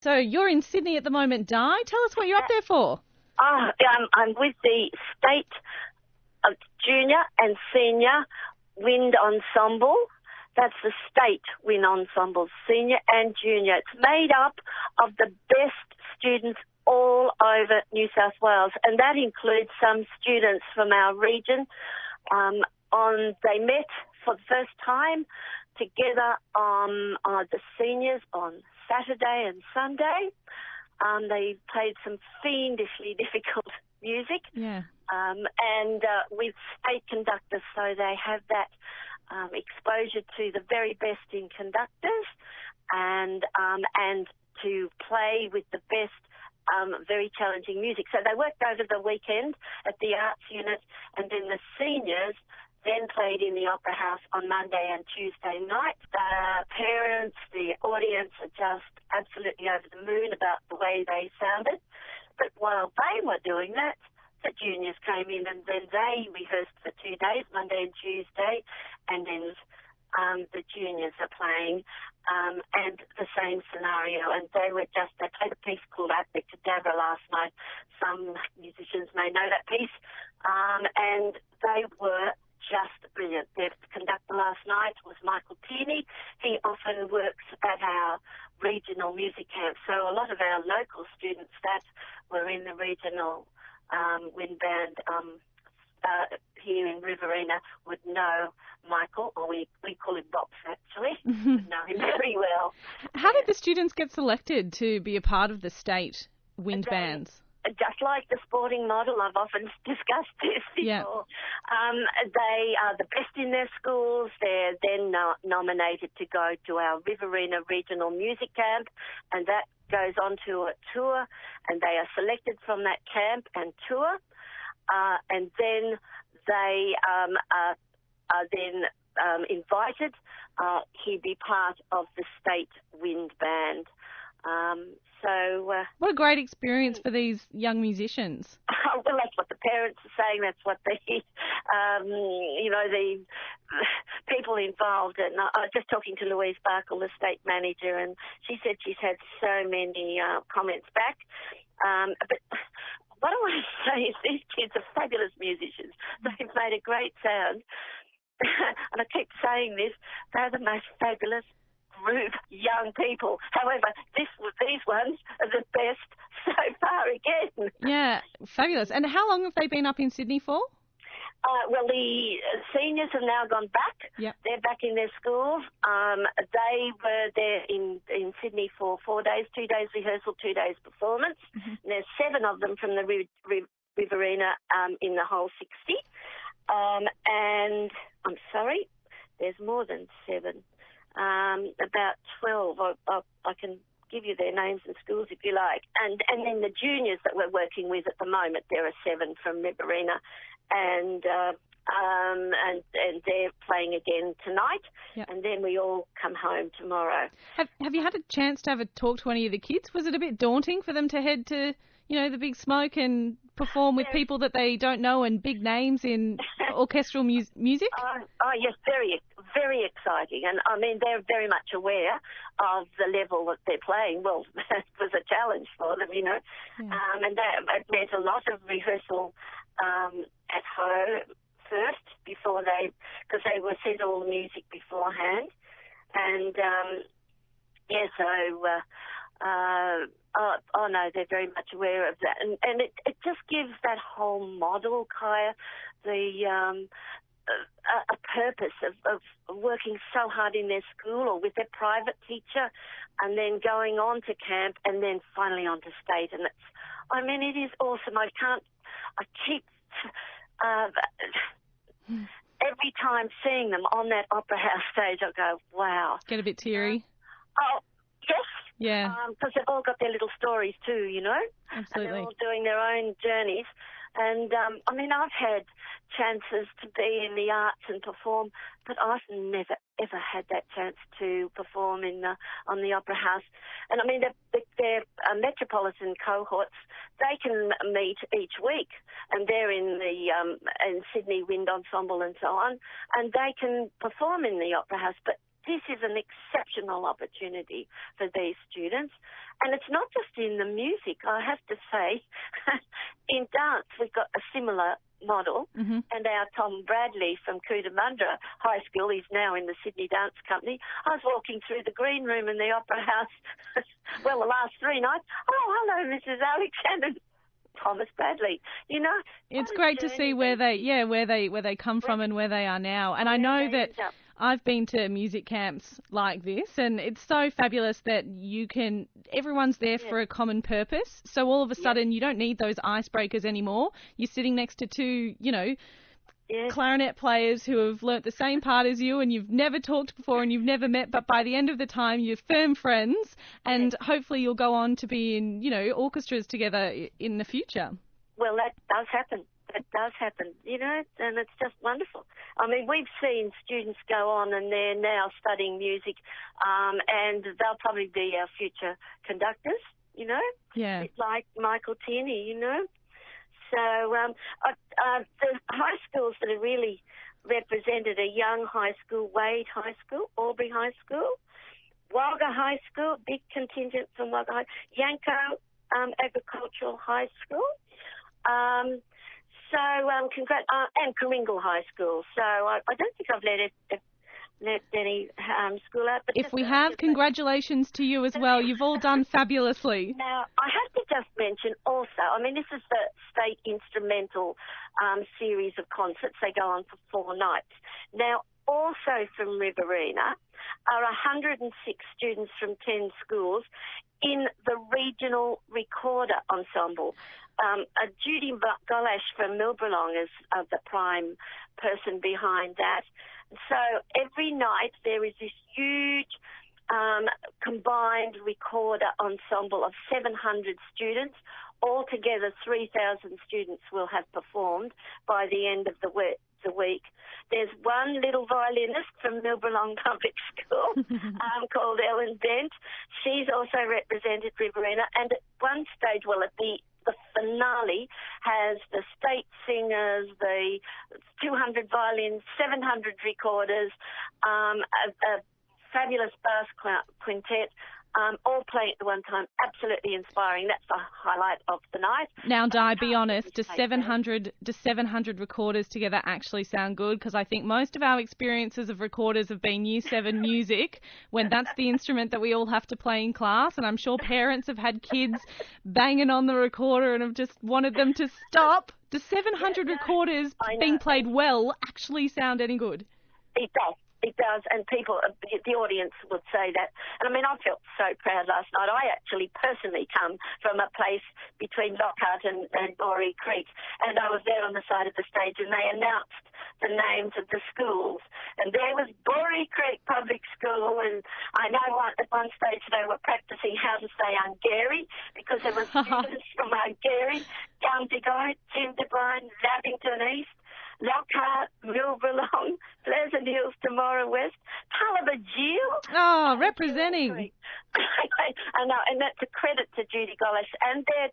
So you're in Sydney at the moment, Di. Tell us what you're up there for. I'm with the State Junior and Senior Wind Ensemble. That's the State Wind Ensemble, Senior and Junior. It's made up of the best students all over New South Wales, and that includes some students from our region. They met for the first time together the seniors on Saturday and Sunday. They played some fiendishly difficult music, and with state conductors, so they have that exposure to the very best in conductors, and to play with the best very challenging music. So they worked over the weekend at the arts unit, and then the seniors then played in the Opera House on Monday and Tuesday night. The parents, the audience are just absolutely over the moon about the way they sounded. But while they were doing that, the juniors came in and then they rehearsed for 2 days, Monday and Tuesday, and then the juniors are playing and the same scenario. And they played a piece called Abracadabra last night. Some musicians may know that piece. And they were just brilliant. Their conductor last night was Michael Tierney. He often works at our regional music camp. So a lot of our local students that were in the regional wind band here in Riverina would know Michael, or we call him Box actually, would know him very well. How did the students get selected to be a part of the state wind bands? Just like the sporting model, I've often discussed this before. They are the best in their schools. They're then nominated to go to our Riverina Regional Music Camp, and that goes on to a tour, and they are selected from that camp and tour, and then they are then invited to be part of the state wind band. What a great experience for these young musicians. Well, that's what the parents are saying. That's what the people involved. And I was just talking to Louise Barkle, the state manager, and she said she's had so many comments back. But what I want to say is these kids are fabulous musicians. They've made a great sound. And I keep saying this, they're the most fabulous group young people. However, these ones are the best so far again. Yeah, fabulous. And how long have they been up in Sydney for? Well, the seniors have now gone back. Yep. They're back in their schools. They were there in Sydney for 4 days, 2 days rehearsal, 2 days performance. Mm-hmm. And there's 7 of them from the Riverina in the whole 60. And I'm sorry, there's more than 7. About 12. I can give you their names and schools if you like. And then the juniors that we're working with at the moment, there are 7 from Riverina, and they're playing again tonight. Yep. And then we all come home tomorrow. Have you had a chance to have a talk to any of the kids? Was it a bit daunting for them to head to, the big smoke and perform with people that they don't know and big names in orchestral music? Oh, yes, very, very exciting. And, I mean, they're very much aware of the level that they're playing. Well, that was a challenge for them, Yeah. And it meant a lot of rehearsal at home first because they were sent all the music beforehand. And, no, they're very much aware of that. And it just gives that whole model, Kaya, a purpose of working so hard in their school or with their private teacher and then going on to camp and then finally on to state. And it is awesome. I keep every time seeing them on that Opera House stage, I go, wow. Get a bit teary? Yes. Yeah. Because they've all got their little stories too, Absolutely. And they're all doing their own journeys. And, I've had chances to be in the arts and perform, but I've never, ever had that chance to perform on the Opera House. And, they're metropolitan cohorts. They can meet each week, and they're in the in Sydney Wind Ensemble and so on, and they can perform in the Opera House, but this is an exceptional opportunity for these students. And it's not just in the music, I have to say. In dance, we've got a similar model, and our Tom Bradley from Cootamundra High School, he's now in the Sydney Dance Company. I was walking through the green room in the Opera House, the last 3 nights. Oh, hello, Mrs. Alexander. Thomas Bradley, It's great to see where they come from and where they are now. And I know that I've been to music camps like this, and it's so fabulous that everyone's there for a common purpose. So all of a sudden you don't need those icebreakers anymore. You're sitting next to two, clarinet players who have learnt the same part as you, and you've never talked before and you've never met, but by the end of the time you're firm friends, and hopefully you'll go on to be in, orchestras together in the future. Well, that does happen. And it's just wonderful. I mean, we've seen students go on and they're now studying music, and they'll probably be our future conductors, Yeah. like Michael Tierney, So the high schools that are really represented are Young High School, Wade High School, Albury High School, Wagga High School, big contingent from Wagga High, Yanko Agricultural High School, and Kooringal High School. So I don't think I've let any school out. But if we have, congratulations to you as well. You've all done fabulously. Now, I have to just mention also, this is the state instrumental series of concerts. They go on for 4 nights. Now, also from Riverina are 106 students from 10 schools in the regional recorder ensemble. Judy Golash from Milbrilong is the prime person behind that. So every night there is this huge combined recorder ensemble of 700 students. Altogether, 3,000 students will have performed by the end of the week. There's one little violinist from Milbrilong Public School called Ellen Dent. She's also represented Riverina. And at one stage, at the finale has the state singers, the 200 violins, 700 recorders, a fabulous bass quintet, all playing at the one time. Absolutely inspiring. That's the highlight of the night. Now, Di, be honest, does 700 recorders together actually sound good? Because I think most of our experiences of recorders have been Year 7 music, when that's the instrument that we all have to play in class, and I'm sure parents have had kids banging on the recorder and have just wanted them to stop. Does 700 recorders being played well actually sound any good? It does. It does, and people, the audience would say that. And I felt so proud last night. I actually personally come from a place between Lockhart and Boree Creek, and I was there on the side of the stage, and they announced the names of the schools. And there was Boree Creek Public School, and I know at one stage they were practicing how to say Ungary, because there were students from Ungary, Gundagai, Jindabyne, Lavington East, Lockhart, Milbrilong, Pleasant Hills, Temora West, Tullabajeel. Oh, representing. I know, and that's a credit to Judy Golash and their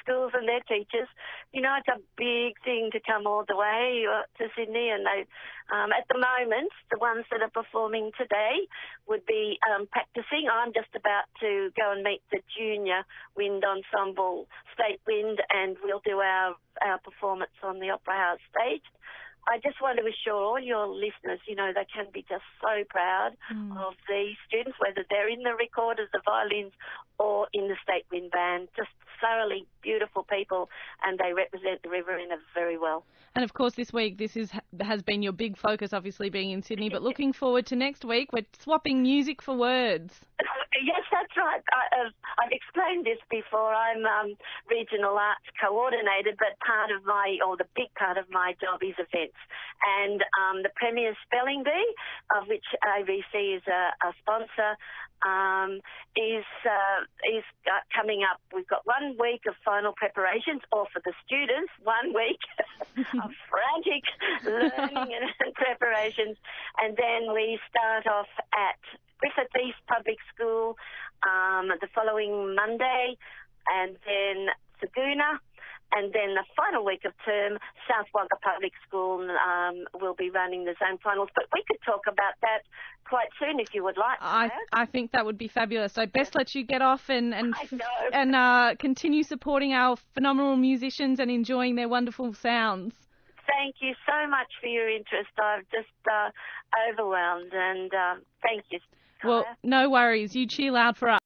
schools and their teachers. It's a big thing to come all the way to Sydney, and they, at the moment, the ones that are performing today would be practicing. I'm just about to go and meet the junior wind ensemble, State Wind, and we'll do our performance on the Opera House stage. I just want to assure all your listeners, they can be just so proud of these students, whether they're in the recorders, the violins, or in the State Wind Band. Just thoroughly beautiful people, and they represent the Riverina very well. And of course, this week, has been your big focus, obviously being in Sydney, but looking forward to next week, we're swapping music for words. Yes, that's right. I've explained this before. I'm regional arts coordinator, but the big part of my job is events. And the Premier Spelling Bee, of which ABC is a sponsor, is coming up. We've got 1 week of final preparations, or for the students, 1 week of frantic learning and preparations. And then we start off at Griffith East Public School the following Monday, and then Saguna, And then the final week of term, South Wagga Public School will be running the zone finals. But we could talk about that quite soon if you would like. I think that would be fabulous. So best let you get off and continue supporting our phenomenal musicians and enjoying their wonderful sounds. Thank you so much for your interest. I'm just overwhelmed, and thank you. Well, no worries. You cheer loud for us.